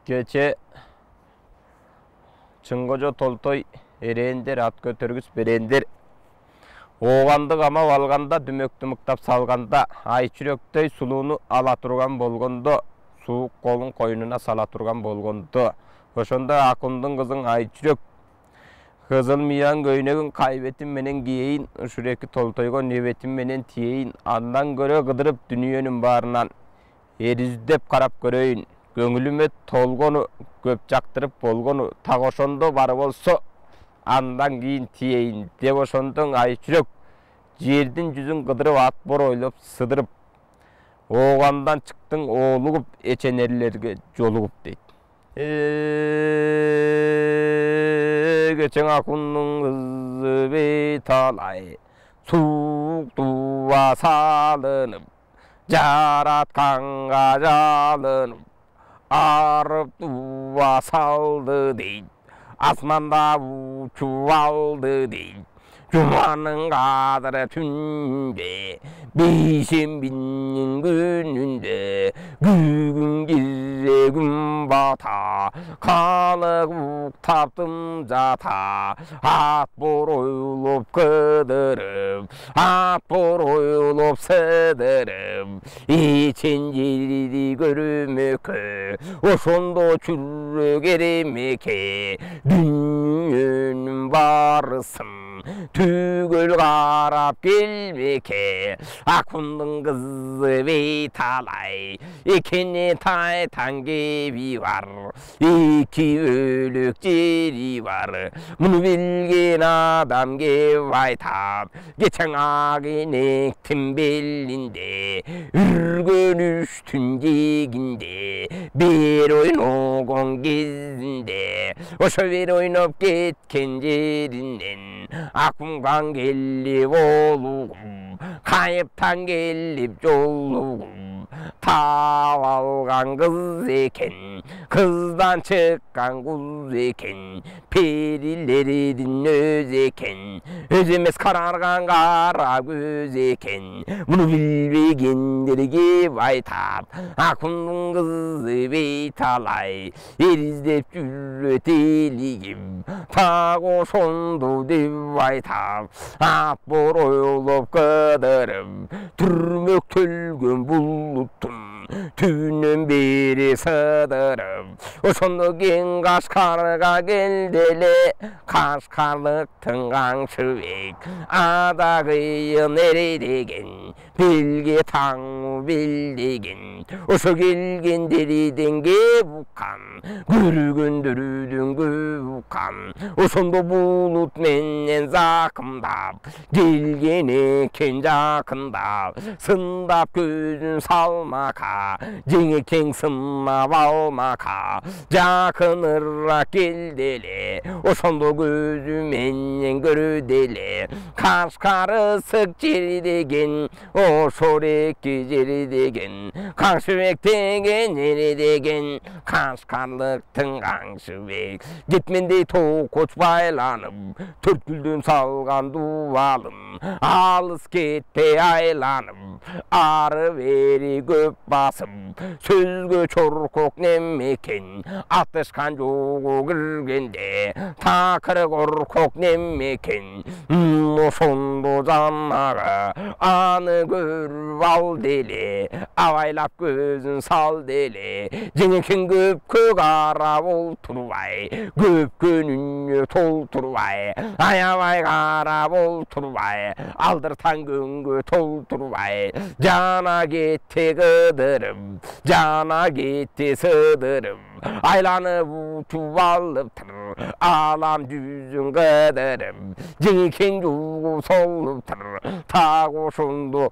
Keçe Чыңгожо толтой эрендер ат көтөргүс берендер. Оғандық амал алғанда, дүмөктү мыктап салганда, ай чүрөктөй сулууну ала турган болгондо, суук колун койнуна сала турган болгондо, ошондо Акундун кызын ай чүрөк кызыл мыян көйнөгүн кайбетим менен кийейин, ушуреки толтойго небетим менен тиейин, андан көрө кыдырып дүнүйөнүн баарынан эриздеп карап көрөйүн. Көңүлүмө толгону, көп жактырып болгону, так ошондо бар болсо, андан кийин тиейин деп ошондон ай чүрөк жердин жүзүн кыдырып ат бор ойлоп сыдырып, оғандан чыктың оолугуп эченерлерге жолугуп дейт. Keçең Акундун кызы бейталай, суук туа салынып, жаратканга жалынып, арып туа салды дейт. Асманда учуп алды дейт. Жуманын кадыры түнде, бейшембинин күнүндө, күгүн кирсе күн бата, калык уктаптым жата, ат бор ойлоп кыдырып, ат бор ойлоп сыдырып, эчен жерди көрмөккө, ошондо чүрөк эремеке, дүнүйөнүн барысын түгөл карап келмеке. Акундун кызы бейталай, экене тайтан кеби бар, эки бөлөк жери бар. Муну билген адам кеп айтат, keçең ак энектин белинде, үргөнүштүн жегинде, бер ойногон кезинде, ошо бер ойноп кеткен жеринен Акунган келип олугум, кайыптан келип жолугум, таап алган кыз экен, кыздан чыккан куз экен, перилердин өзү экен, өзү эмес карарган кара көз экен. Муну билбегендер кеп айтат, Акундун кызы бейталай, эриздеп жүрөт элигим, так ошондо деп айтат. Ат бор ойлоп кыдырып, түрмөк төлгөн булуттун түбүнөн бери сыдырып, ошондо кең Кашкарга келди эле, Кашкарлыктын каңчыбек, ада кыйын эре деген, белге таңуу бел деген, ошо келгендерден кеп уккан, көргөндөрдөн көп уккан, ошондо булут менен закымдап, келген экен жакындап, сындап көзүн салмака, жеңекең сынап алмака, жакыныраак келди эле, ошондо көзү менен көрдү эле, Кашкар ысык жер деген, ошол эки жер деген, Каңшыбек деген эре деген, Кашкарлыктын каңшыбек. Кетмендей токоч байланып, төрткүлдөн салган дубалым, алыс кетпей айланып, ары бери көп басып, сөзгө чоркок немекен, атышкан жолго киргенде, такыр коркок немекен. Ошондо жанага аны көрүп алды эле, абайлап көзүн салды эле, жеңекең көпкө карап олтурбай, көпкөнүнө толтурбай, аябай карап олтурбай, алдыртан көңгө толтурбай, жана кетти кыдырып, жана кетти сыдырып, айланып учуп алыптыр, алам жүзүн кыдырып, жеңекең жолго солуптур, так ошондо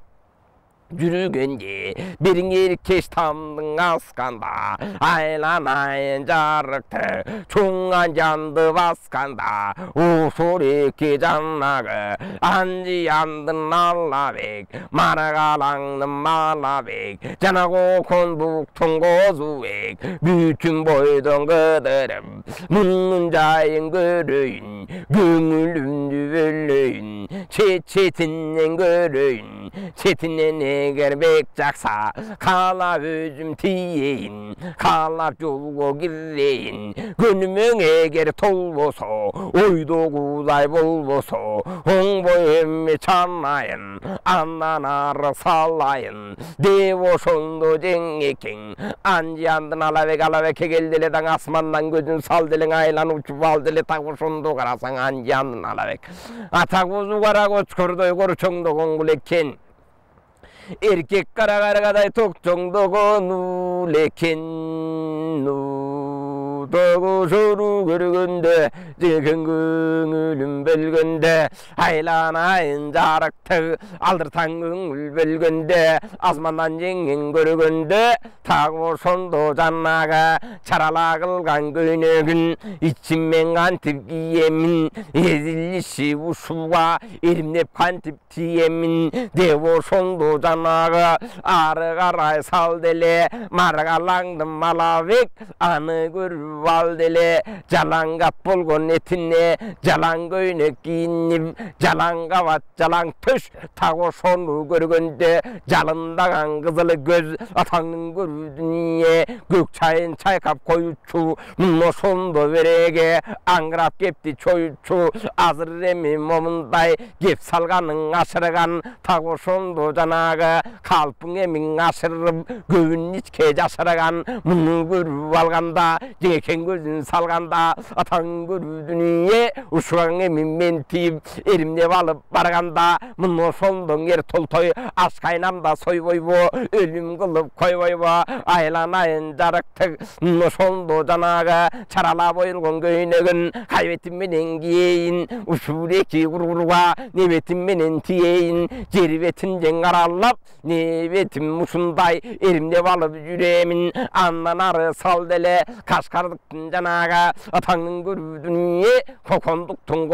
жүргенде, бириң эркеш тамдың асканда, айланайын жарыкты, чоңан жанды басканда, ошол эки жанагы, анжыяндын Аллабек, Маргалаңдын Малабек, жана Кокон буктун Козубек, бүтүн бойдон кыдырып, мунун жайын көрөйүн, көңүлүмдү бөлөйүн, чет-четинен көрөйүн, четинен eger bek jaksa kalap özüm tiyeyin kalap jolgo girreyin gönümün eger tolboso oydoguzay bolboso oң boyumme çanlayın andan arı sallayın dev oşondo jengekeng anji andın alabek geldiler dan asmandan gözün sal dilin aylan uçup al dili tak oşondo karasan anji andın alabek atak bozu kara koç kordoy koruçondo kongul eken erkek kara kargaday tokçondo konul eken Dogu soru görgünde Zilkin gönülüm bölgünde Aylanayın jaraktı Aldırtan gönül bölgünde Azmandan jengin görgünde Tağır sondu jannaga Çarala kılgan gönögün İçimmen kantip giyemin Ezilişi uşuğa Erimnep kantip tiyemin Devo sondu jannaga Arı karay sal dele Margalangdım malavek Anı gör valdele jalan gap bolgon etine jalan göйнек kiyinip jalan gavat jalan töş tago sonu görgönde jalındagan kızılı göz atanın görüdüniye gök çayın çaykap koyuçu no sondu verege angrap kepti çoyuçu azır remi momunday gep salganın aşırgan tago sondu janaga kalpın emin aşırıp göğün içke jaşırgan munu görüp alganda Jeken gözün salganda atan görüdüniye uşuğan emin mentip erimde balıp barganda munu sondun yer toltoy aş kaynamda soy boybo ölüm kılıp koy boybo aylanayın jaraktık munu sondu janaga çarala boyulgun göynegin kaybetim menen giyeyin uşureki gurguruga nebetim menen tiyeyin cerbetin jen arallap nebetim musunday erimde balıp yüreğimin andan arı sal dele Kaşkardıktın janaga atanın görüdüniye kokonduktun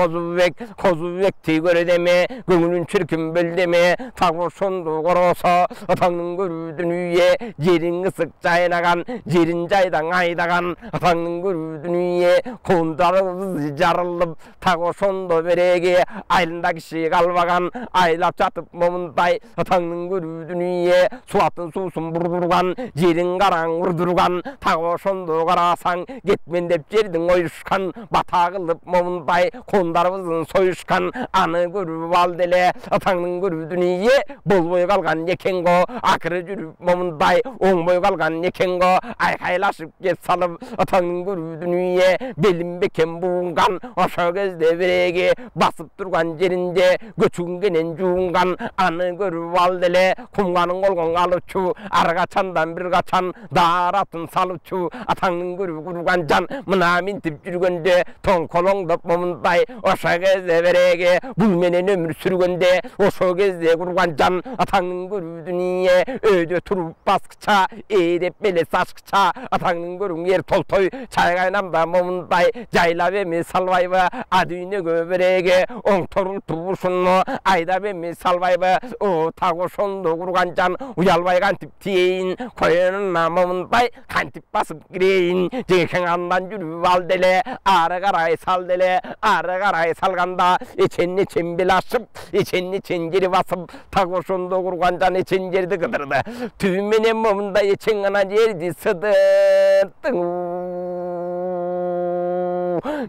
kozubekti göredeme göңүлүн çirkin böldeme tago sondu korosa atanın görüdüniye jerin ısık jaynagan jerin jaydan aydagan atanın görüdüniye kondarыбыз jarılıp tago sondu berege aylında kişi kalbagan aylap jatıp momunday atanın görüdüniye suatın susun burdurgan jerin karan vurdurgan tago sondu Karasan gitmen dep жердің oyuşkan bata kılıp momunday kondarыбыздын soyuşkan anı görüp al dele atanın görüdüniye bol boy kalgan ekengo akırı жүрүп momunday oң boy kalgan ekengo aykaylaşıp get salıp atanın görüdüniye belim beken buğungan oşo kezde berege basıp durgan jerinde göçüngenen juğungan anı görüp al dele kumganın kolgon alıpçu arga çandan bir kaçan daratın salıpçu atanın görüp kurgan jan mına mintip жүргөнde toң kolongdop momunday oşo kezde berege bul menen ömür sürgönde oşo kezde kurgan jan atanın görüdüniye öydө turup baskıça eğdep bele saçkıça atanın görün yer toltoy çay kaynamda momunday jaylap emi salbayba adüyne göberege oң torul tubuşunno aydap emi salbayba o tago sondu kurgan jan uyalbay kantip tiyeyin koyununa momunday kantip basıp gireyin jeken andan жүрüp al dele arı karay sal dele arı karay salganda içenni çen bilaşıp içenni çen jeri basıp tago sondu kurgan jan içen жерди кыдырды түбү менен момундай эчең гана жерди сыдырттың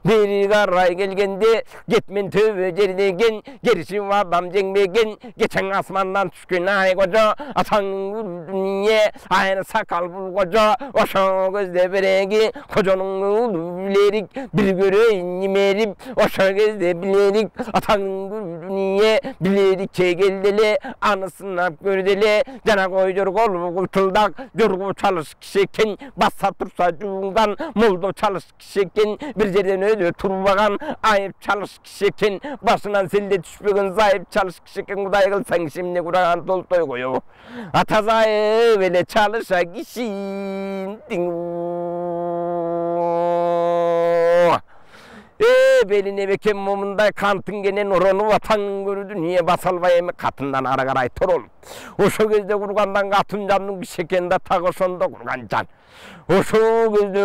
бери карай келгенде кетмен төбө жердеген керишим адам жеңбеген кечең асмандан түшкөн ай кожо атаңдын күрдүнүе айры сакал бул кожо ошо кезде береги кожонун билерик бир көрөйүн немерип ошо кезде билерик атаңдын күрдүнүе билерикке келди эле аны сынап көрдү эле жана койдор колу култулдак жорго чалыш киши экен баса турса жуунган молдо чалыш киши экен бир жерден öyle turbagan ayıp çalış kişi ekin başından selde düşmegen zayıf çalış kişi ekin kuday kılsan şimdi kuragan toltoy koyu ata zayıf öyle çalışa kişi beline beken momunday kantın genen oronu vatanın görüdü niye basalbay emi katından ara karay torol oşo кезде kurgandan katın canның bir şekende tagoşonda kurgan can oşo кезде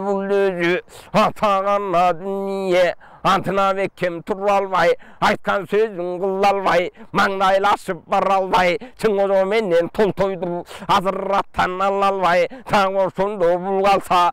bul özü atağanla dünya антына бекем тұра албай, айтқан сөзін қыла албай, маңдайласып бара албай, чыңғызо менен тұл тойдым, азыраттан ала албай, таң ошондо бұл қалса,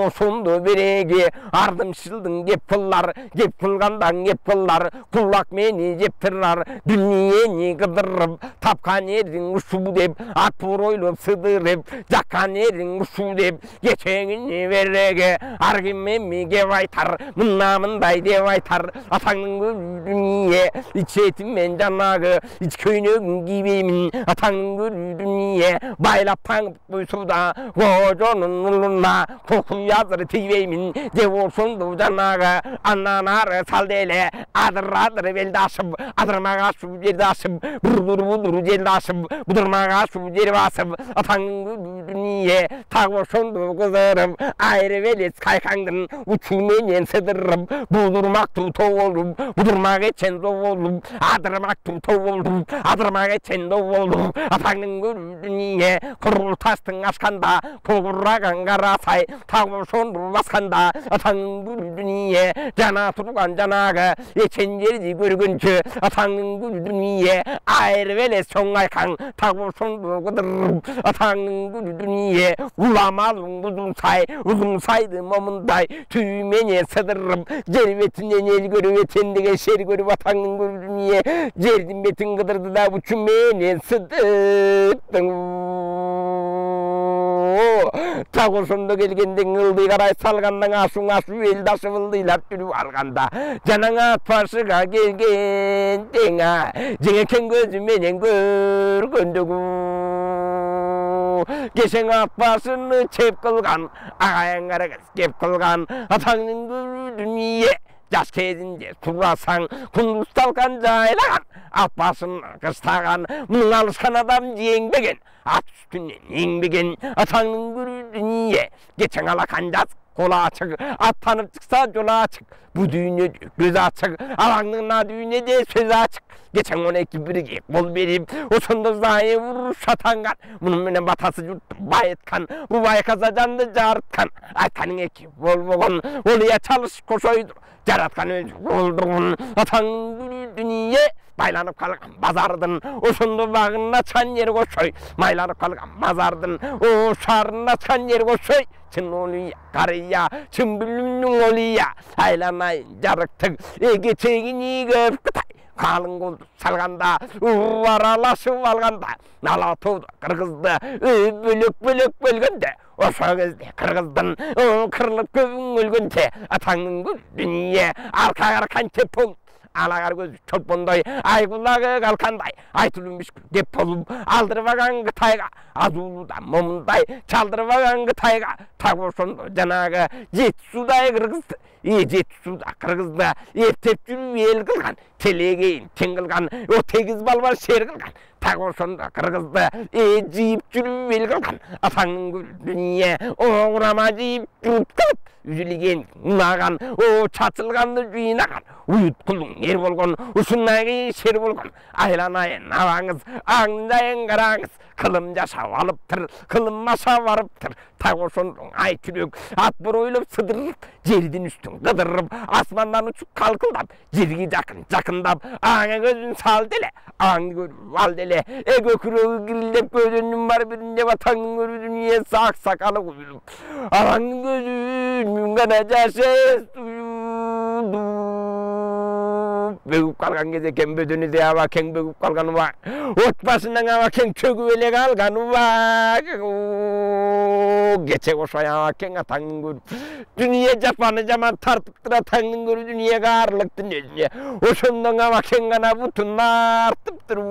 ошондо береге, ардымшылдың кеп қылар, кеп қылғандан кеп қылар, құлақ мені жеп тұрар, дүниені қыдырып, тапқан ердің ұшу деп, ат ойлып сыдырып, жаққан ердің ұшу деп, кечеңіне береге, аргимен меге айтар, мындай деп айтар, атаңның көрі дүние, ичетімен жанағы, іч көйнегін кибеймін, атаңның көрі дүние, байлап таңып қойсуда, қожоның ұлына, қоқу языр тейбеймін, деп олсынды жанағы, аннан ары салделе, адыр белді ашып, адырмаға шу жерді ашып, бұдыр жерді ашып, бұдырмаға шу жер басып, атаңның көрі дүние, тағы олсынды қыздырып, айры белес қайқаңдың, ұчуменен сыдырып, бұдырмақту тоғылып, бұдырмаға чен тоғылып, адырмақту тоғылып, адырмаға чен тоғылып, атаңның көрі дүние, құрыл тастың ашқанда, тоғырраған қарасай, тағы сонды басқанда, атаңның көрі дүние, жана тұрған жанағы, ечен жерді көргінші, атаңның көрі дүние, айры белес соң айқаң, тағы сонды қыдырып, атаңның көрі дүние, уламалың ұзын сайды момындай, түймене сыдырып, жер бетінен ел көріп, етендіге шер көріп, атаңның көрі дүние, жердің бетін қыдырды да бұчуменен сыдырттың. Тағы сонда келгендің ылды қарай салғандан ашу елді ашып ылдайлап жүріп алғанда, жанаңа атпашыға келген теңа, жеңекен көзіменен көргендігу. Кешен атпашыны чеп қылған, ағайын қарағыз кеп қылған, атаңның көрі дүние, жас кезінде тұрасаң, күндіз талқан жайлаған, атпасын қыстаған, мұның алысқан адам жеңбеген, ат үстінен еңбеген, атаңның көрі дүние, кешен алақан жаз, қола ашық, аттанып шықса жол ашық, bu düğüne göz açık, alаңның düğüne söz açık. Geçen 12 birge qol berip, osonda zayı vurur şatangan. Bunun menen batası jurttu bayıtkan, bu baykaza janды жарытқан. Айтқаның эки болбогон, олия çalış koşoydur. Жараткан өз болдырғын, атаңның дүние байланып қалған базардың, осынды бағын açan yer koşoy. Майланып қалған базардың, o şarın açan yer koşoy. Çın olия, karıya, çın bülümnün olия. Aylanay жарықтық, geçegin iyi kıtay. Қалың қолды салғанда, араласып алғанда, Алатауды, Қырғызды бөлек бөлгенде, осы кезде Қырғыздың қырылып көбің өлгенде, атаңның гүл дүние арқа кеп болып, алағар көзі чолпондай, айғылағы қалқандай, айтылымбеш деп болып, алдырбаған Қытайға, азулуда момындай, чалдырбаған Қытайға, тағы сонда жанағы жетісудай Қырғызды, жетісуда Қырғызды ертеп жүріп ел қылған, телегейін тең қылған, о тегіз балбар шер қылған, тағы сонда Қырғызды жиып жүріп ел қылған, атаңның гүл дүние, оғырама жиып жүріп қылып, үзілген ұнаған, о чатылғанды жүйінаған, ұйыт құлың ер болған, ұшыннағы шер болған, айланайын аваңыз, аңдайын қараңыз, қылым жасап алыптыр, қылым масап арыптыр, тағы сондың ай күрек, ат бір ойлып сыдырып, жердің үстін қыдырып, асмандан ұшып қалқылдап, жерге жақындап, аңа көзін сал деле, аңды көріп ал деле, көкірегі кірілдеп көзінің бар бірінде батаңның көрі дүние сақ сақалы көзіліп, алаңның көзін мүнгана жасы бөгіп қалған кезде кен бөдіні де аба кен бөгіп қалғаны ба, отбасынан аба кен чөгіп еле қалғаны ба, кече ошай аба кен атаңның көріп, дүние жапаны жаман тартып тұра таңның көріп дүние қарлық дүниесіне, ошондан аба кен ғана бұтын артып тұру,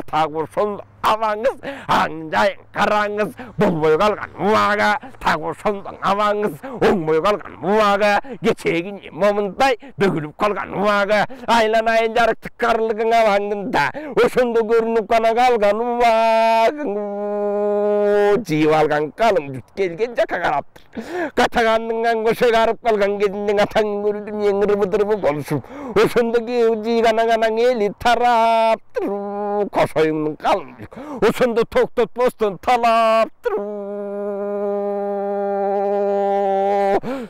тағы ошон аваңыз, аңжайын қараңыз, болбой қалған уаға, тағы ошондан аваңыз, оңбой қалған уаға, кечегін момындай, бөгіліп қалған уаға, айланайын жарықтық қарлығың аваңында, ошонда көрініп қана қалған уағың, жиып алған қалың жұт келген жақа қараптыр. Қатағанның көше қарып қалған кезінде атаңның көрілдің ең ырбы-дырбы болышып, ошонда жиғанаңанаң елі тараптыр, қошойыңның қалың жүк. Ошонда тоқтатпастан талаптыр.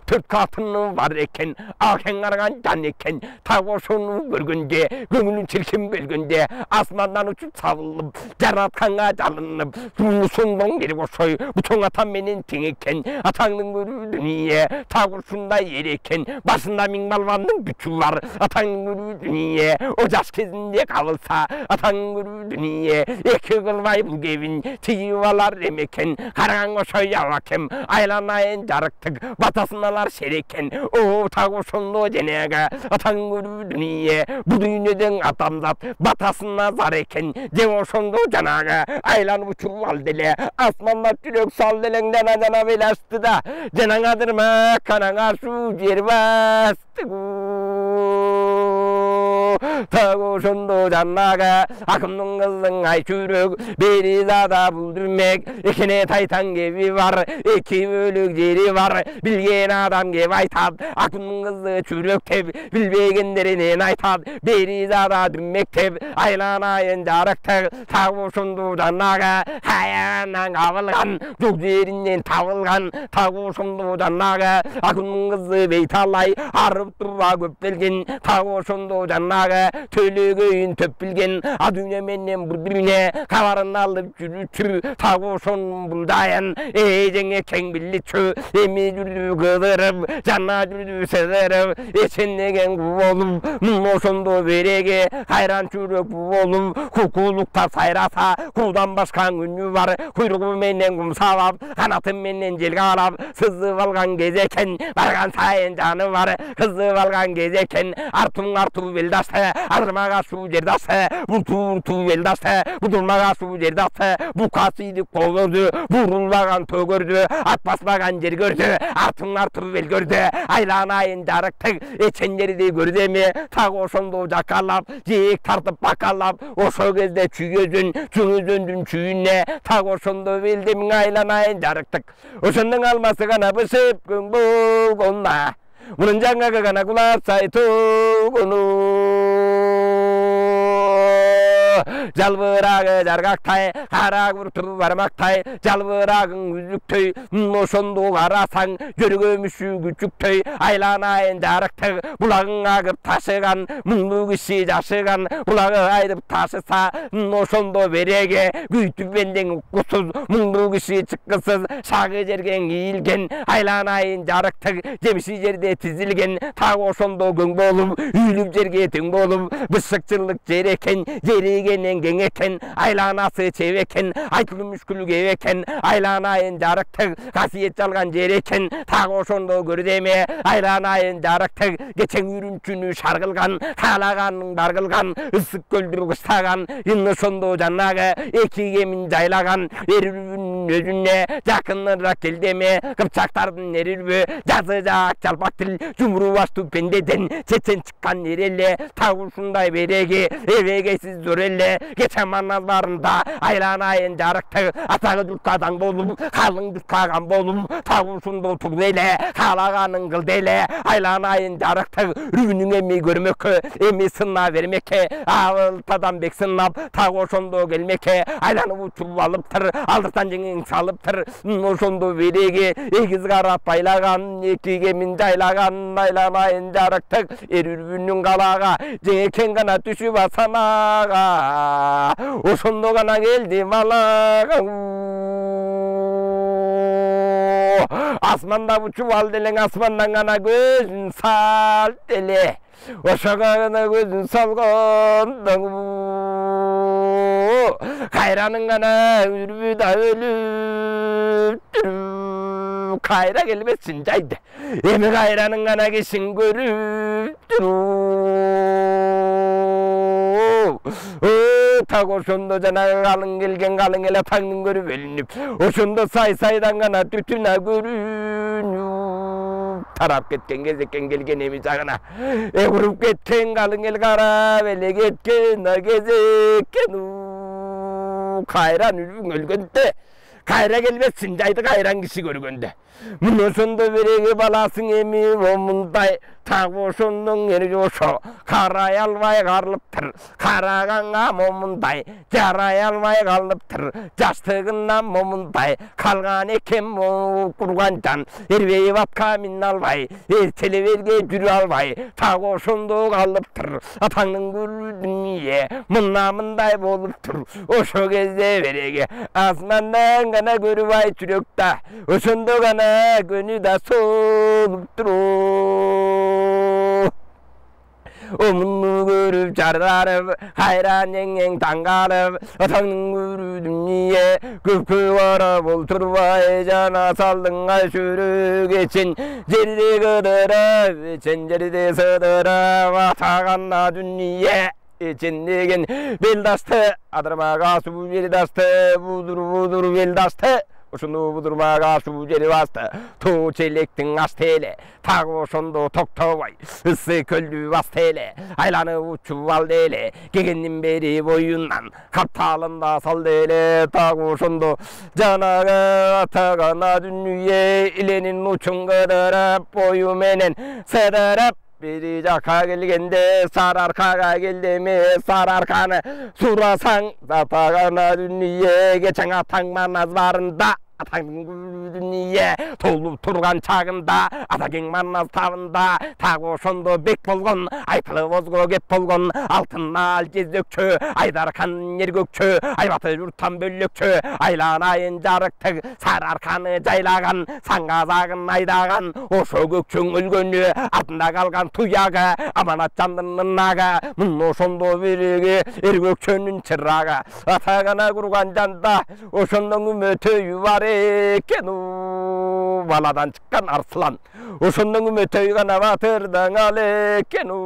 Төрт қатыны бар екен, ақен арған жан екен. Тағы соны көргенде, көңілін черкен бөлгенде, асманнан ұшып сабылып, жаратқанға жалынып, сондан керек осой, бұтың атам менен тең екен. Атаңның көру дүние, тағы шындай ер екен. Басында мың балбанның күші бар, атаңның көру дүние. О жас кезінде қалылса, атаңның көру дүние. Екі қылмай бұл кебін, тиіп алар емекен. Қараған осой алакем, айланайын жарықтық, батасын алар серекен. О тағы сонды денеге, атаңның көру дүние. Бұл дүниеден атамзат, батасына зар екен. Ден осонды жанағы, айланып ұшырып алделе. Асманна жүрек сал делеңден адана беласты да. Жанаңадырма, канаңа су жер басты. Тағы сонды жаннаға, ақымның қыздың ай жүрек, бері зада бұлдырмек. Екіне тайтан кеби бар, екі бөлік жері бар. Білген адам кеп айтад, ақымның қызды жүрек теп, білбегендерінен айтад. Бері зада дүрмек теп, айланайын жарықтық. Тағы сонды жаннаға, хаяғаннан қабылған, жоқ жерінен табылған. Тағы сонды жаннаға, ақымның қызды бейталай, арып тұрға көптелген. Тағы сонды жаннаға, төлөгөйін төп білген. Адүне менен бір-біріне қабарын алып жүрүчү. Тағы сон бұлдайын, жеңе кең білітчү. Эми жүрді қыдырып, жанна жүрді сыдырып. Есеннеген қу болып, ошондо береге қайран жүрек қу болып. Кукулукта сайраса, қудан басқан үнü бар. Құйрығы менен құмсалап, қанатын менен желге алап. Сызып алған кезекен, барған сайын жаны бар. Қызып алған кезекен, арту белдасы. Армаға су жердасы, бұлту белдасы. Бұдылмаға су жердасы, бұқасыйдық қолырды. Бұрылмаған төгірді, атпасмаған жер көрді. Арту бел көрді, айланайын жарықтық. Ечендерді көрді ме, тағы ошонды жақалап, жиек тартып бақалап. Ошо кезде чүйгезін, жүңізөндін чүйіне. Тағы ошонды белдемін айланайын жарықтық. Ошондың алмасы ғана бысып күн болғанна. Мұның жаңағы ғана құлап сайтуғыну. Жалбырағы жарғақтай, қарақ ұртыр бармақтай. Жалбырағың үзіктөй, ошонды қарасаң, жүргөмүші күчіктөй. Айланайын жарықтық, бұлағың ағып ташыған, мұңлы кіші жашыған. Бұлағы айдып ташыса, ошонды береге, күйтік бенден ұққысыз, мұңлы кіші чыққысыз. Шағы жерген кейілген, айланайын жарықтық, жемші жерде тізілген. Тағы ошонды көң болып, үйліп жерге тең болып. Бышықчылық жер екен, жерегенен кең екен. Айланасы чеп екен, айтылмыш күлге екен. Айланайын жарықтық, қасиет жалған жер екен. Тағы ошонды көрдеме, айланайын жарықтық. Кечен үрінчүні шарғылған, қалағанның барғылған. Үсік көлдір қыстаған, инны сонды жаннағы. Екі кемін жайлаған, ерірбін өзіне. Жақынырақ келдеме, қыпчақтардың ерірбі. Жазы жақ жалпақ тіл, жұмыру басты пендеден. Чечен шыққан ерелі, тағы ұшындай береге. Евегесіз зөрелі, кечен маназларында. Айланайын жарықтық, атағы дүркадан болып, қалың дүркаған болып. Тағы ұшынды тұғделі, қалағаның қылделі. Айланайын жарықтық, үргінің емей көрмекі, емей сынна вермеке. Ауылтадан бек сыннап, тағы ошонды келмеке. Айланып ұшырып алыптыр, алдыртан жеңін салыптыр. Ошонды береге, егіз қарап байлаған, екі кемін жайлаған. Айланайын жарықтық, үргінің қалаға, жеңекен ғана түшіп асанаға. Ошонды ғана келді малаға. Асманда ұшып ал делең, асмандан ғана көзін сал деле. Ошоға ғана көзін салғандан қайраның ғана үрбіда өліп тұру. Қайра келмесін жайды, емі қайраның ғана кешін көріп тұру. Тағы ошондо жанагы қалың келген, қалың еле таңның көріп өлініп. Ошондо сай-сайдан ғана түтіна көрініп. Тарап кеткен кезекен келген еми жағына. Ұрып кеткен қалың ел қарап еле кеткен кезекен. Қайран үрбің өлгенде, Kayra gelmesin caydı kayran kişi görgönde. Мұны сонда береге баласың еме момындай тағы ошондон ери ошо карай албай калыптыр караганга момундай жарай албай калыптыр жаштыгынан момундай калган экен курган жан эрбейип атка мине албай эртелеберге жүрө албай тағы ошондо калыптыр атаңдын көрүү дүние мына мындай болуптур ошо кезде береге асмандан гана көрүп ай жүрөктө ошондо гана gönü de solup durur. Omunu görüp çardarıp, hayran yengen tangarıp, atanın görüdüm niye, köpkü varıp olturvay cana saldın ay sürü geçin, ceride kıdırıp, ceride sığdırıp, ataganla dünniye. İçindegin beldastı, adırmağa su beldastı, budur beldastı. Ошону будурмага суу жери басты тоо челектин асты эле так ошондо токтобой ыссы көлдү басты эле айланып учуп алды эле кегендин бери боюнан капталында салды эле так ошондо жанагы атагана дүнүйе иленин учун кыдырып бою менен сыдырып бери жака келгенде сарыаркага келдеме сарыарканы сурасаң атагана дүнүйе кечең атаң манас барында атаңдын дүние толуп турган чагында атакең манас табында так ошондо бек болгон айтылып озго кеп болгон алтын наал жездөкчө айдаркан эргөкчө айбаты журттан бөлөкчө айланайын жарыктык сарыарканы жайлаган саңгазагын айдаган ошо көкчөң өлгөнү атында калган туягы аманат жандын ынагы мына ошондо бириги эргөкчөнүн чырагы атагана курган жанда ошондон үмөтөйү бар экену баладан чыккан арслан ошондон үмөтөй гана батырдың ал экену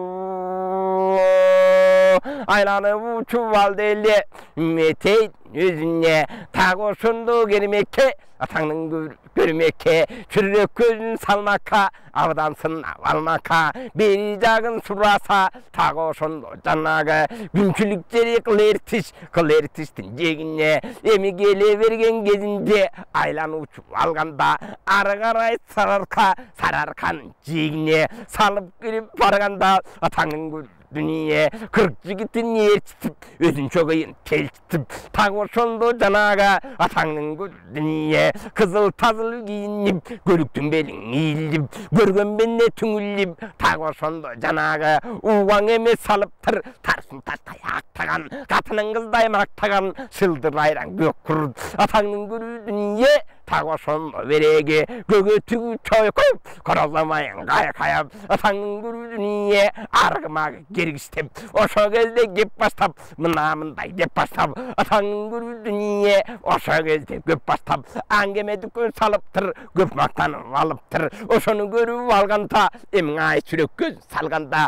айланып учуп алды эле үмөтөй өзүнө так ошондо келмекке атаңдын көрмекке чүрөк көзүн салмакка абдан сынап алмакка бери жагын сураса так ошондо жанагы күнчүлүк жери кылертиштин жегине эми келе берген кезинде айланып учуп алганда ары карай сарыарканын жегине салып кирип барганда атаңдын дүние кырк жигитин ээрчитип өзүнчө кыйын телчитип так ошондо жанагы атаңдын дүние кызыл тазыл кийинип көлүктүн белин ийилип көргөн бенне түңүлүп так ошондо жанагы убаң эмес салыптыр тарсын тартай актаган катынын кыздай мактаган шылдыр айран көк курут атаңдын көрүү дүние так ошондо береги көгөтүгү чойкоп корозомайын кайкаяп атаңдын көрүү дүние аргымагы кергиштеп ошо кезде кеп баштап мына мындай деп баштап атаңдын көрүү дүние ошо кезде көп баштап аңгеме дүкөн салыптыр көп мактанып алыптыр ошону көрүп алганда эми ай чүрөк көз салганда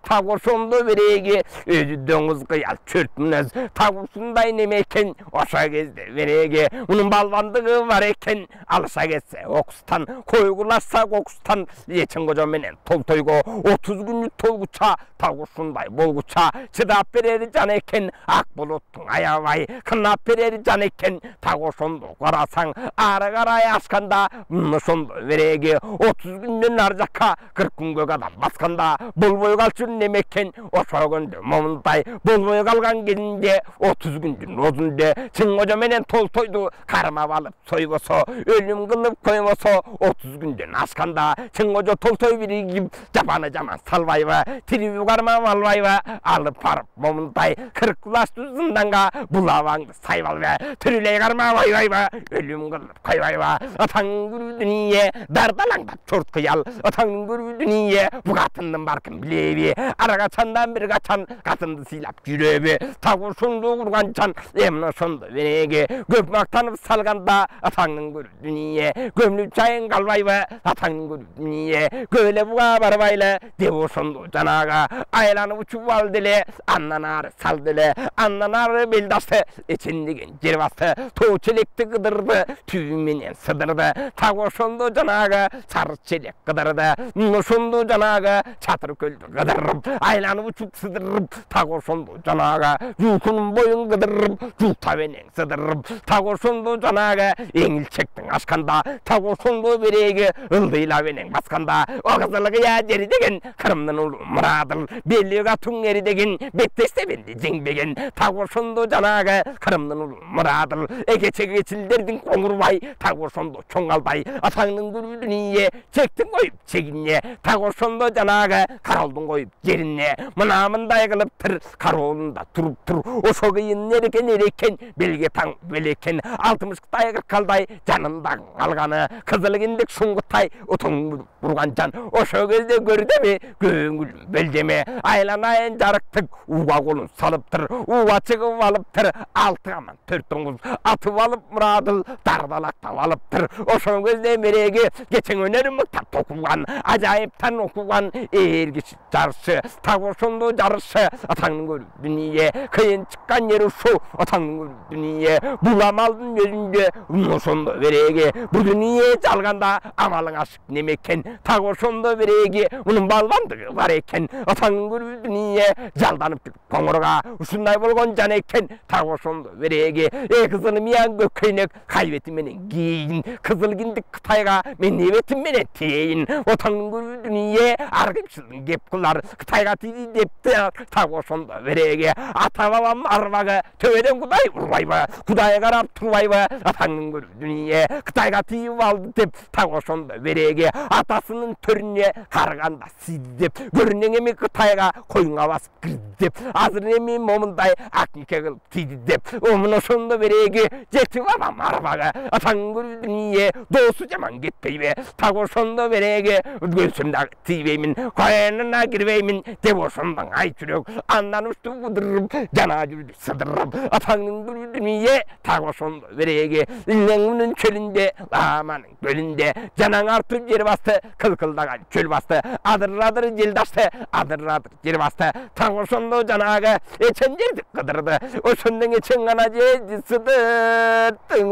так ошондо береги өзү доңуз кыял чөрт мүнөз так ушундай неме экен ошо кезде береги мунун балбандыгы бар экен алыша кетсе окустан койгулашса кокустан эчен кожо менен толтойго 30 күнү толгуча так ушундай болгуча чыдап берери жан экен ак болоттун аябай кынап берери жан экен так ошондо карасаң ары карай ашканда ошондо береги 30 күндөн ар жакка 40 күнгө кадам басканда болбой калчу неме экен ошо күндө момундай болбой калган кезинде 30 күндүн өзүндө чың кожо менен толтойду кармап алып сойбосо өлүм кылып койбосо 30 күндөн ашканда чың кожо толтой биригип жапаны жаман салбайбы тирип кармап албайбы алып барып момундай 40 кулаштуу зынданга булабаңды сайбалбы тирилей кармап ойбайбы өлүм кылып койбойбу атаңдын көрүү дүние дардалаңдап чорт кыял атаңдын көрүү дүние бугатындын баркын билеби ара качандан бир качан катынды сыйлап жүрөбү так ошондо курган жан эми ошондо береги көп мактанып салганда атаңның көрі дүние көміліп чайын қалбайбы атаңның көрі дүние көйле буға барбайлы деп ошондо жанагы айланып учуп алдыле андан ары салдыле андан ары белдашты эчендеген жер басты тоо челекти кыдырды түбү менен сыдырды так ошондо жанагы сары челек кыдырды ошондо жанагы чатыр көлдү кыдырып айланып учуп сыдырып так ошондо жанагы жуукунун боюн кыдырып жуута менен сыдырып так ошондо жанагы эңилчектин ашканда так ошондо береги ылдыйла менен басканда о кызылыгы я жери деген кырымдын улу мурадыл белиги атуң ери деген беттеште бенди жеңбеген так ошондо жанагы кырымдын улу мурадыл эгечеги чилдердин коңурбай так ошондо чоңалбай атаңдын күрүү дүние чектин коюп чегине так ошондо жанагы каролдун коюп жерине мына мындай кылыптыр кароолунда туруптур ошо кыйын эрекен белге таң белекен 60 кытай кыркалдай жанында калганы кызыл киндик шуңгуттай утуң бурган жан ошо кезде көрдөмү көңүл белдеме айланайын жарыктык ууга колун салыптыр ууга чыгып алыптыр 6 аман 4 атып алып мурадыл дардалактап алыптыр ошол кезде мереги кечең өнөр мыктап окуган ажайыптан окуган эр киши жарышы так ошондо жарышы атаңдын көрүү дүние кыйын чыккан жери ушу атаңдын көрүү дүние бул амалдын өзүндө ошондо береги бул дүние жалганда амалың ашык неме экен так ошондо береги мунун балбандыгы бар экен атаңдын көрүү дүние жалданып жүрүп коңурга ушундай болгон жан экен так ошондо береги кызыл миян көкөйнөк кайбети менен кийин кызыл киндик кытайга мен эбетим менен тейин отаңдын көрүү дүние ар кимчилдин кеп кылар кытайга тийди депти так ошондо береги ата бабам арбагы төбөдөн кудай урбайбы кудай карап турбайбы атаңдын көрүү дүние кытайга тийип алды деп так ошондо береги атасынын төрүнө карыганда сийди деп көрүнөң эми кытайга коюңа басып кирди деп азыр эми момундай акнике кылып тийди деп мына ошондо береги жети бабам арбагы атаңдын көрүү дүние доосу жаман кетпейби так ошондо береги көзүмдө тийбеймин коюнуна кирбеймин деп ошондон ай жүрөк андан ушту кудуруп жана жүрдү сыдырып атаңдын көрүү дүние так ошондо береги илеңнин чөлүндө ламанын көлүндө жанаң артып жер басты кылкылдаган чөл басты адыр желдашты адыр жер басты так ошондо жанагы эчен жерди кыдырды ошондон эчен гана жерди сыдырды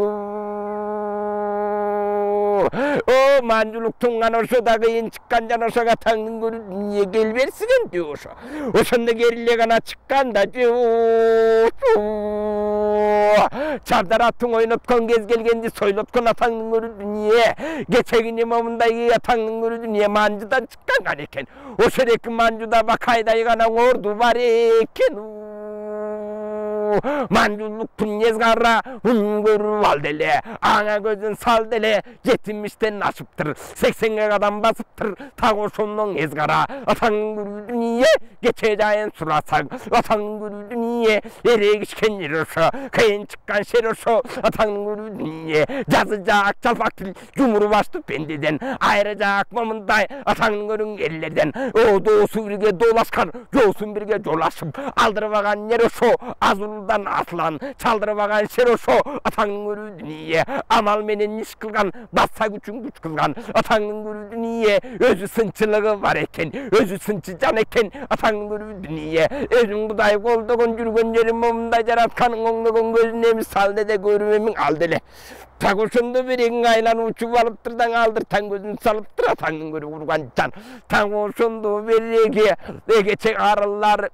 о манжулуктун гана ошода кыйын чыккан жан ошого атаңдын көрүү дүние келберсиген жөө ошондо кериле гана чыкканда чардар аттың ойноткон кез келгенди сойлоткон атаңдын көрүү дүние кечегини момундай атаңдын көрүү дүние манжудан чыккан гана экен ошол эки манжуда бакайдай гана орду бар экен манжулуктун езгара көрүп алды эле аңа көзүн салды эле 70тен ашыптыр 80ге кадам басыптыр так ошондон езгара атаңдын көрүү дүние кече жайын сурасаң атаңдын көрүү дүние эрегишкен жер ошо кыйын чыккан шер ошо атаңдын көрүү дүние жазы жаак жалпак тил жумуру баштуу пендеден айры жаак момундай атаңдын көрүн эллерден доосу бирге доолашкан жоосун бирге жолашып алдырбаган жер ошо азулдан асылан чалдырбаган шер ошо атаңдын көрүү дүние амал менен иш кылган басса күчүн күч кылган атаңдын көрүү дүние өзү сынчылыгы бар экен өзү сынчы жан экен атаңдын көрүү дүние өзүң кудай колдогон жүргөн жерим момундай жаратканың оңдогон көзүнө мисал деде көрүү эмиң алды эле так ошондо берегиң айланып учуп алыптыр да алдыр таң көзүн салыптыр атаңдын көрүп урган жан таң ошондо береги эгече арылар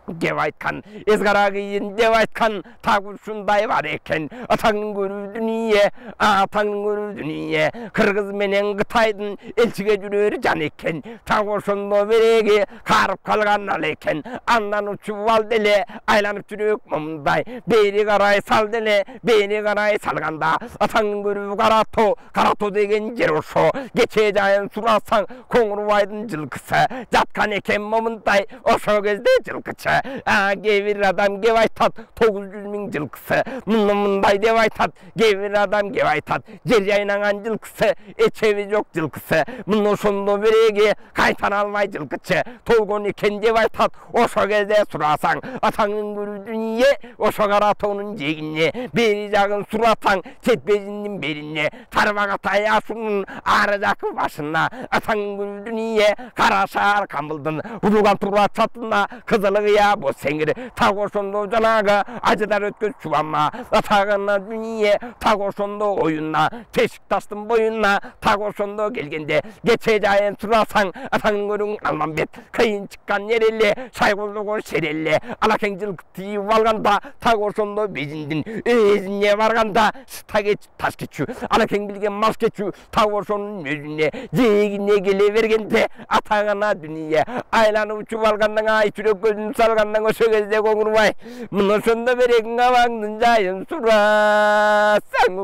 деп айткан эзгара кийин деп айткан так ушундай бар экен атаңдын көрүү дүние атаңдын көрүү дүние кыргыз менен кытайдын элчиге жүрөр жан экен так ошондо береги карып калган ал экен андан учуп алды эле айланып жүрөк момундай бери карай салды эле бери карай салганда атаңдын көрүү карато деген жер ошо кече жайын сурасаң коңурбайдын жылкысы жаткан экен момундай ошол кезде жылкычы жылқысы. Кейбір адам кеп айтады 900 мың жылқысы. Мындай деп айтады. Кейбір адам кеп айтады жер жайнаған жылқысы, эчеби жоқ жылқысы. Мұны ошондо береге қайтара алмай жылқычы толгон екен деп айтады. Ошо кезде сұрасаң, атаңның көрі дүние, ошо қаратауының жегіне, бері жағын сұратаң, кетпезінің беріне, тарбағатай асының ары жақы башына, атаңның көрі дүние, қарашар қамылдың, бұлған тұра чатына, қызылығыя бұл сеңір, тақ ошондо жанағы, ажыдар өткөз шуама, атағына дүние, тақ ошондо ойынна, тешік тастың бойына, тақ ошондо келгенде, кече жайын сұрасаң, атаңның көрің Алманбет, кайын шыққан ереле, шайғылығы шереле, алакең жылқы тиіп алғанда, тақ ошондо безіндің, өзіне барғанда, тақ тас кетші, алакең білген мас кетші, тақ ошоның өзіне, жегіне келе бергенде, атағына дүние, айланы ұшып алғандан, ай жүрек көзін салғандан, ошо кезде қоңырбай, мұны ошонда берегін аваңның жайын сұрасаң,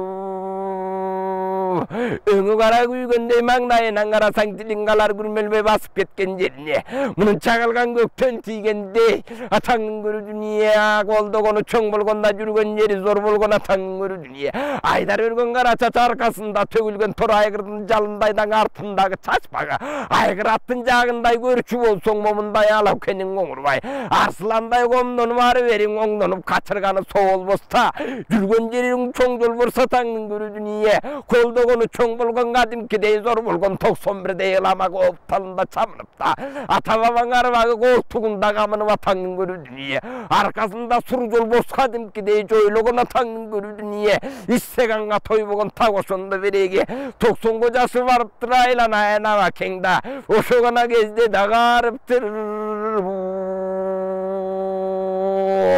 өңі қара күйгенде маңдайынан қарасаң тілін қалар күрмелбей басып кеткен жеріне, мұның чағылған көктен тигенде, атаңның көрі дүние, қолдығыны чоң болғанда жүрген жері зор болған атаңның көрі дүние, айдар өрген қара чач арқасында төгілген тор айғырдың жалындайдан артындағы чашпаға, айғыр аттың жағындай көрші болсоң момындай алау кенің оңырбай, арсыландай қомдонып ары берің оңдонып қачырғаны сол болса, жүрген жерің чоң жол болса атаңның көрі дүние, қолдығыны чоң болған қадимкідей зор болған 91-дей ыламақ опталында чамыныпта, ата бабаң арбағы қолтығында қамынып атаңның көрі дүние, арқасында сұр жол бос қадимкідей жойлығын атаңның көрі дүние, иссеғанға той болған тақ ошонды береге, 90 жасы барыптыр айлана айнава кеңда, ошо ғана кезде дағарыптыр.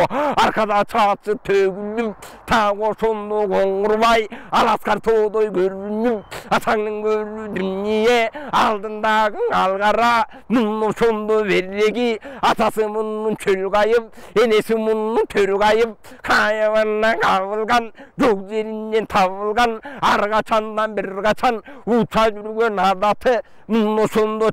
Arkada çağatçı tөгүлүм, тақ ошондо қоңырбай, аласкар тоодой көрүнүм, атаңның көрү дүние, алдындагың алгара, мұн ошондо береги, атасы мұнның чөл кайып, энеси мұнның төр кайып, кайыбына кабылган, жок жеринен табылган, ар качандан бир качан уча жүргөн адаты, мұн ошондо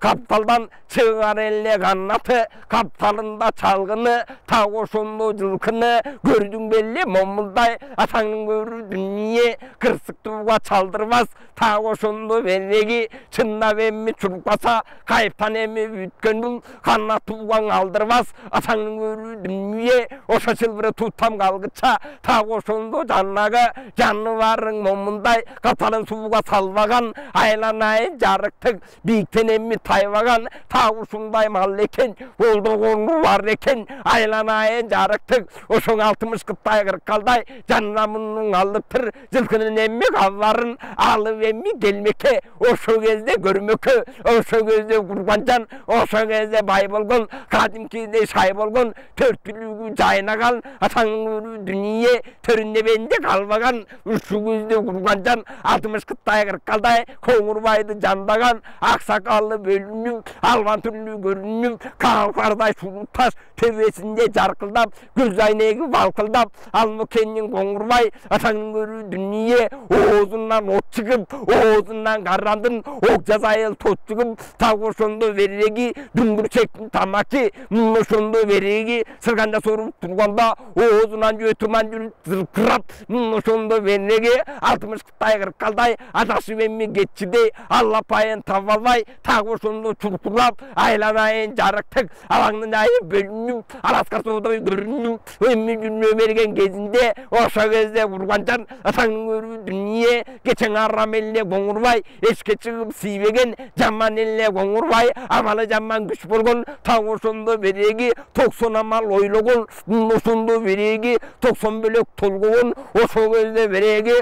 капталдан чыгар эле канаты, капталында чалгыны, тақ ошондо жылкыны, көрдүң беле момулдай, атаңның көрү дүние, кырсык тууга чалдырбас, тақ ошондо береги, чындап эми чуркпаса, кайыптан эми бүткөн бул, канна туугаң алдырбас, атаңның көрү дүние, ошо чылбыры туттам калгыча, тақ ошондо жаннага, жанны барың момундай, каталын сууга салбаган, айланайын жарыктык, бийиктен эми тайбаган, тақ ушундай мал экен, болдогону бар экен, айланайын жарыктык, ошоң 60 кыттай 40 калдай, жаннамының алыптыр, жылкынын эми калбарын алып эми келмеке, ошо кезде көрмөкө, ошо кезде курганжан, ошо кезде бай болгон, кадимкидей шай болгон, төртүлүгү жайнаган, атаңның дүние, төрүнде бенде калбаган, ушул кезде курганжан, 60 кыттай 40 калдай, Коңурбайды жандаган, аксакаллы бөлүнүм, албан түрлүү көрүнүм, калфардай сулуу таш төбесинде жаркылдап, көз айнеги балкылдап, Алмыкеннин Коңурбай, атаңның көрүү дүние, оозунан от чыгып, оозунан карандын, ок жазайыл тот чыгып, так ошондо береги, дүңгүрчектин тамаки, мун ошондо береги, сырганда соруп турганда, оозунан жөтүман жүрүп зыркырап, мун ошондо береги, 60 кыттай 40 калдай, адашып эми кетчидей, аллапайын таба албай, так ошондо чуртулап, айланайын жарыктык, алаңдын айы бөлүнүп, аласкар соодой көрүнүп, эми жүрмө берген кезинде, ошо кезде урганжан, атаңның көрүү дүние, кечең арам эле Коңурбай, эшке чыгып тийбеген, жаман эле Коңурбай, амалы жаман күч болгон, так ошондо береги, 90 амал ойлогон, ошондо береги, 90 бөлөк толгон, ошо кезде береги,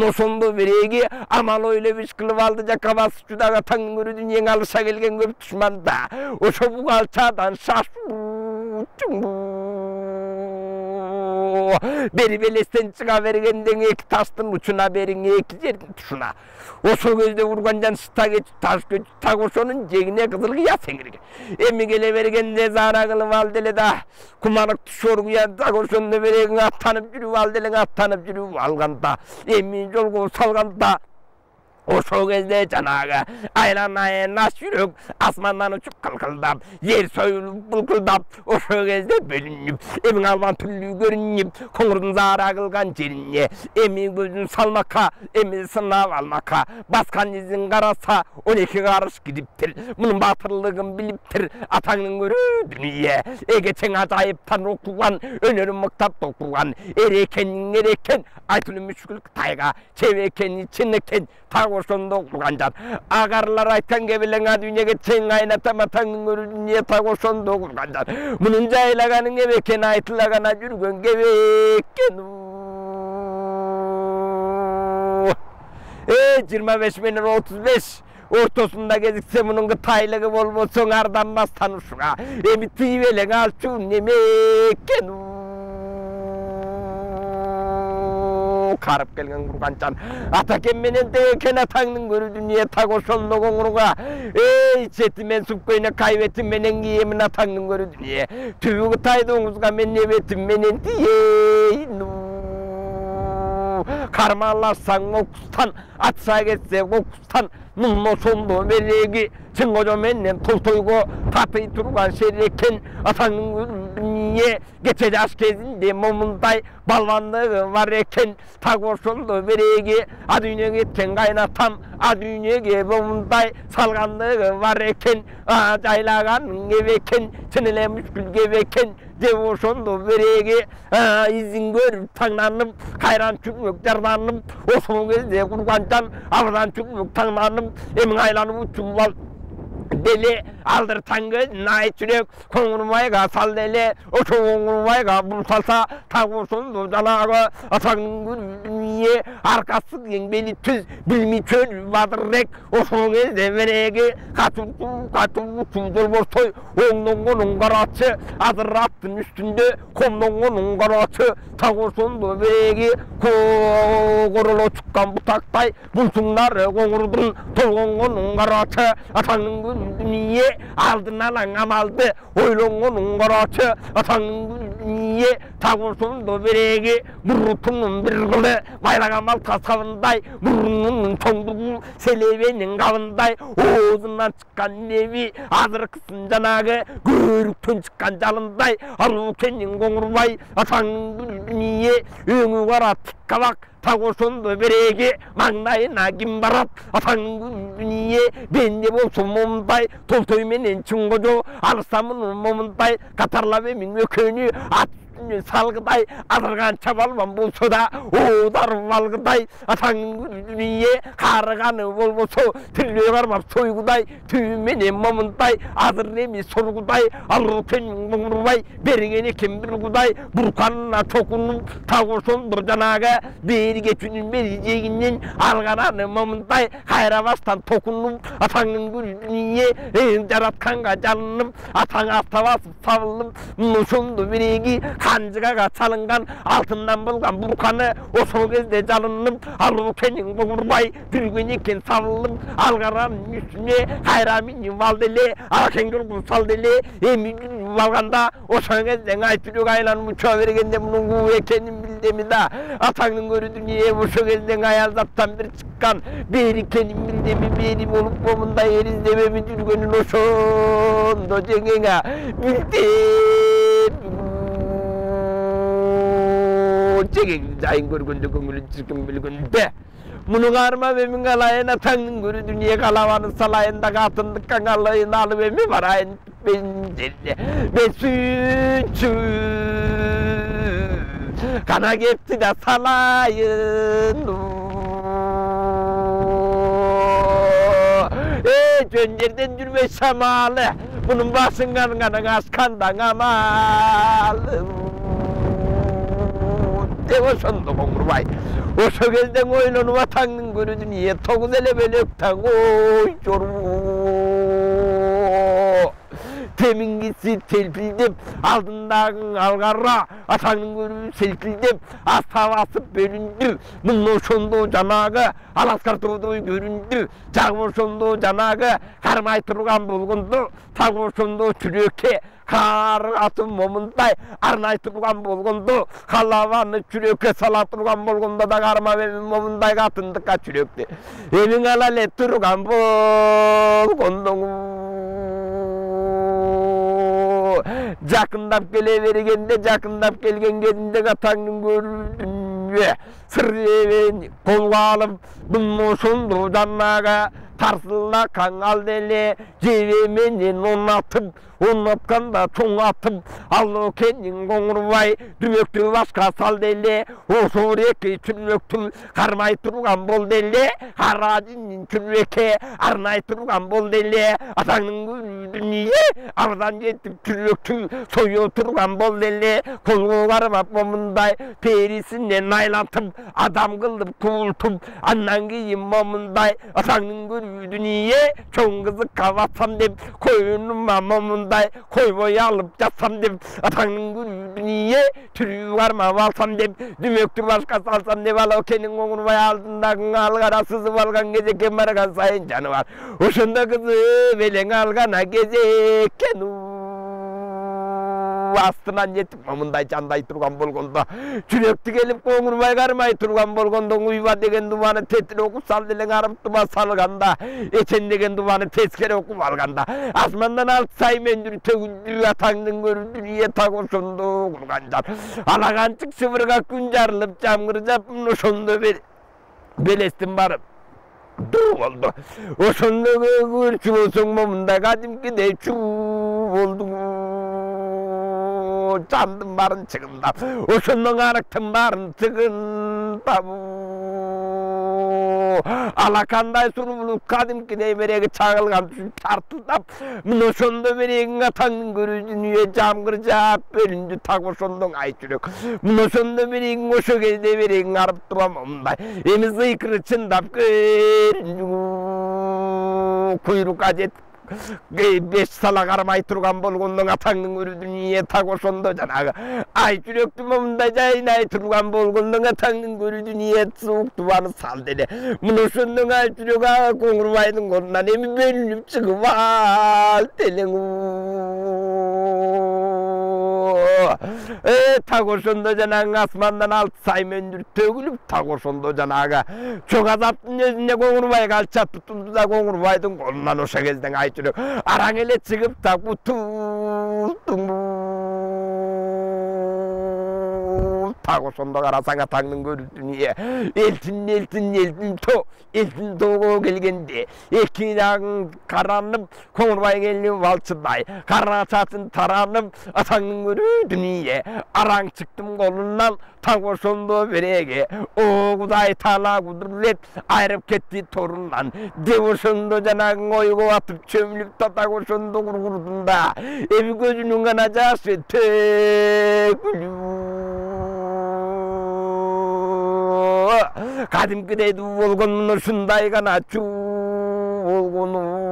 ошондо береги, амал ойлоп иш кылып алды, жакка басып жудага атаңның көрүү дүниең алыша келген көп душманда, ошо бугалчадан бери белестен чыга бергенден эки таштын учуна бериң, эки жердин тушуна. Ошо кезде урганжан стаге таш көч, так ошонун жегине кызыл кыя сеңирген. Эми келе бергенде зара кылып алды эле да, куманык түшөр кыя, так ошондо берегиң аттанып жүрүп алды элең, аттанып жүрүп алганда, эми жолго салганда, Oşo kezde janaga aylanayın aşyürük asmandan uçup kılkıldap yer soyulup bulkuldap oşo kezde bölünüp emin alban türlü görünüp koңурдун заара кылган жерине эми көзүн салмакка эми сынап алмакка баскан изин караса 12 карыш кириптир мунун батырлыгын билиптир атаңдын көрүү дүнүйө эге тең ажайыптан окуган өнөрүн мыктап окуган эрекен айтылы мүшкүлүк тайга чебекен чынекен так ошондо окуган жан агарлар айткан кебелең дүйнөгө тең айнатам атаңдын көрүү дүнүйө так ошондо окуган жан мунун жайлаганын кебекен айтылагана жүргөн кебекен 25 менен 35 ортосунда кезиксе мунун тайлыгы болбосоң арданбас танышууга эми тийип элең алчу неме экен карып келген курганчан атакем менен деген атаңдын көрүү дүнүйө так ошондо коңурга четимен супкөйнө кайбетим менен кийемин атаңдын көрүү дүнүйө түбү тайдооңузга мен небетим менен тиейин кармаласаң окустан атса кетсе окустан мун ошондо береги чын кожо менен толтойго татый турган шерекен атаңдын дүнүйө кече жаш кезинде момундай балбандыгы бар экен так ошондо береги а дүйнөгө кеткен кайнатам а дүйнөгө момундай салгандыгы бар экен жайлаганын кебекен чын эле мүшкүл кебекен деп ошондо береги изин көрүп таңданып кайран чүкмөк жарданып ошол кезде курганчан абдан чүкмөк таңданып эмиң айланып учуп деле алдыр таңгы най жүрөк коңурбайга сал деле ошо коңурбайга бул салса так ошондо жанагы атаңдын көрүү дүнүйө аркасы кең бели түз билмей чөл бадыррек ошол кезде береги катуу болбостой оңдонгонун карачы азыр аттын үстүндө комдонгонун карачы так ошондо береги короло чуккан бутактай булсуңдары коңурдун толгонгонун карачы атаңдын дүнүйө алдын алаң амалды ойлонгонун карачы атаңдын дүнүйө так ошондо береги мурутунун бир кылы байлаган малка сабындай мурунунун чоңдугу селебенин кабындай оозунан чыккан неби азыркысын жанагы көрүктөн чыккан жалындай аруу кенин коңурбай атаңдын дүнүйө өңү кара тик кабак так ошондо береги маңдайына ким барат атаңдын дүнүйө бенде болсо момундай толтой менен чын кожо алса мунун момундай катарлап эмин өкөнү ат салгыдай азырган чабалбан болсо да оодарып алгыдай атаңдын дүнүйө карыганы болбосо тилөө кармап сойгудай түбү менен момундай азыр эми соргудай алуу тенин коңурбай берген экен бир кудай бурканына чокунуп так ошондо жанагы бери кечүүнүн бери жегинен алгананы момундай кайрабастан токунуп атаңдын дүнүйө жаратканга жалынып атаңа басып сабылып ошондо береги канжыгага салынган алтындан болгон бурканы ошол кезде жалынып алуу кенин коңурбай жүргөн экен сабылып алгаранын үстүнө кайра минип алды эле алакең көргүн салды эле эми жүрүп алганда ошол кезде айтырөк айланып уча бергенде мунун куу экенин билдеми да атаңдын көрүү дүнүйө ошол кезде аялзаттан бир чыккан бери экенин билдеми бери болуп момундай эр издебеми жүргөнүн ошондо жеңеңе билдеп жегең жайын көргөндө көңүлүн чиркин билгөндө муну кармап эмин калайын атаңдын көрүү дүнүйө калабаны салайын да катындыкка калайын алып эми барайын мен сүйчү кана кепти да салайын жөн жерден жүрбөй шамалы мунун башын канганың ашкандаң амалы деп ошондо коңурбай ошол кезде ойлонуп атаңдын көрүү дүнүйө тогуз эле бөлөк таң ой жору Keminkisi telpildip aldındağın algarra atanın görü selpildip asta basıp bölündü. Bunun oşondu canağı alaskar tuğduğu göründü. Çağ oşondu canağı karmay turgan bulgundu. Tağ oşondu çüröke kar atın momunday arnay turgan bulgundu. Kalavanı çüröke sala turgan bulgunda da karma benim momunday katındıkka çüröktü. Evin alale turgan bulgundu. Jakındap gelevergende jakındap kelgen gezinde atаңның көрүндү сыр эбен колго алып булмошунду жаннага тарсылна каңал деле жебеменен унатканда чоң атып ал кенин коңурбай дүмөктү башка сал деле ошо эки чүрмөктү кармай турган бол деле каражинин чүрмөкке арнай турган бол деле атаңның дүние ардан жетип чүрмөктү сое турган бол деле колго бармап момундай перисинен айлантып адам кылып кубултуп андан кийин момундай атаңның көрүү дүние чоң кызыкка батсам деп коюнума момундай койбой алып жатсам деп атаңның көрүү дүние түрүү бармап алсам деп дүмөктү башка салсам деп ал кенин коңурбай алдындагы алгара сызып алган кезекке барган сайын жаны бар ошондо кызып элең алган кезеккен астынан жетип мындай жандай турган болгондо жүрөктү келип коңурбай кармай турган болгондо уйба деген дубаны тетире окуп сал делең арып туба салганда эчен деген дубаны тескери окуп алганда асмандан алты саймен жүр төгүлдү атаңдын көрүү дүние так ошондо курган жан алаганчык сыбырга күн жарылып жамгыр жаап ошондо белестин барып дуу болду ошондо көрчү болсоң момундай кадимкидей чуу болду жандын барын чыгындап ошондон арыктын барын тыгындап алакандай сурбулуп кадимкидей береги чагылган тартылдап мына ошондо берегиң атаңдын көрүү дүние жамгыр жаап бөлүндү так ошондон ай жүрөк мына ошондо берегиң ошо кезде берегиң арып тура момундай эми зыйкыры чындап куйрукка жетип беш сала кармай турган болгондон атаңдын көрүү дүние так ошондо жанагы ай жүрөктү момундай жайнай турган болгондон атаңдын көрүү дүние суук тубаны сал деле мына ошондон ай жүрөк коңурбайдын колунан эми бөлүнүп чыгып ал делең так ошондо жанагы асмандан алты саймен төгүлүп так ошондо жанагы чоң азаптын өзүнө коңурбайга алчап тутулду да коңурбайдын колунан ошо кезден ай жүрөк араң эле чыгып так так ошондо карасаң атаңдын көрүү дүние элтин тоого келгенде эки жагың каранып коңурбай келип алчыдай кара чачың таранып атаңдын көрүү дүние араң чыктым колунан так ошондо береги о Кудай Таала кудурет айрып кетти торунан деп ошондо жанагы ойго батып чөмүлүп так ошондо кургурдун да эми көзүнүн гана жашы төгүлүп кадимкидей дуу болгон ушундай гана чуу болгону